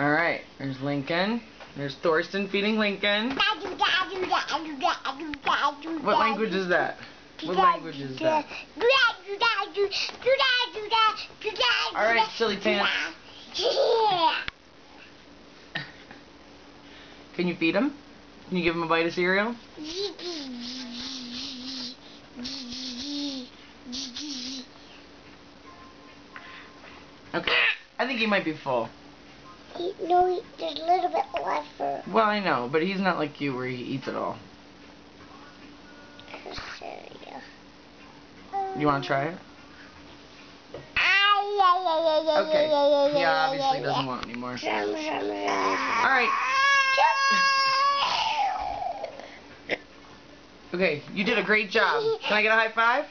Alright, there's Lincoln. There's Thorsten feeding Lincoln. What language is that? What language is that? Alright, silly pants. Can you feed him? Can you give him a bite of cereal? Okay, I think he might be full. No, there's a little bit left for... Well, I know, but he's not like you where he eats it all. Cereal. You want to try it? Okay. He obviously doesn't want any more. Alright. Okay, you did a great job. Can I get a high five?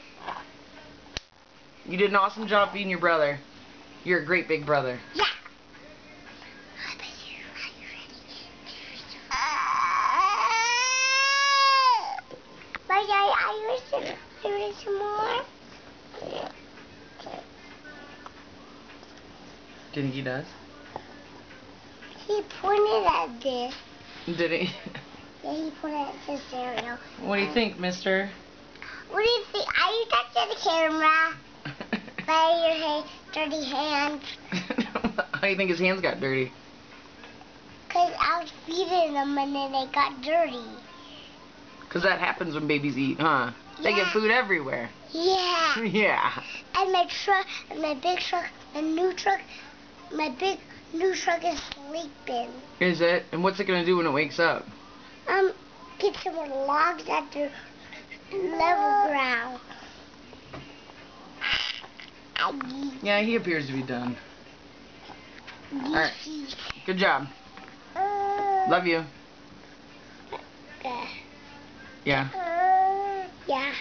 You did an awesome job feeding your brother. You're a great big brother. Yeah. Are you ready some more? Do you think he does? He pointed at this. Did he? Yeah, he pointed at the cereal. What do you think, mister? What do you think? Are you touching the camera? By your dirty hands. How do you think his hands got dirty? Because I was feeding them and then they got dirty. Because that happens when babies eat, huh? They get food everywhere. Yeah. Yeah. And my truck, and my big truck, my big new truck is sleeping. Is it? And what's it going to do when it wakes up? Get some more logs at the level ground. Yeah, he appears to be done. Alright. Good job. Love you. Yeah. Yeah.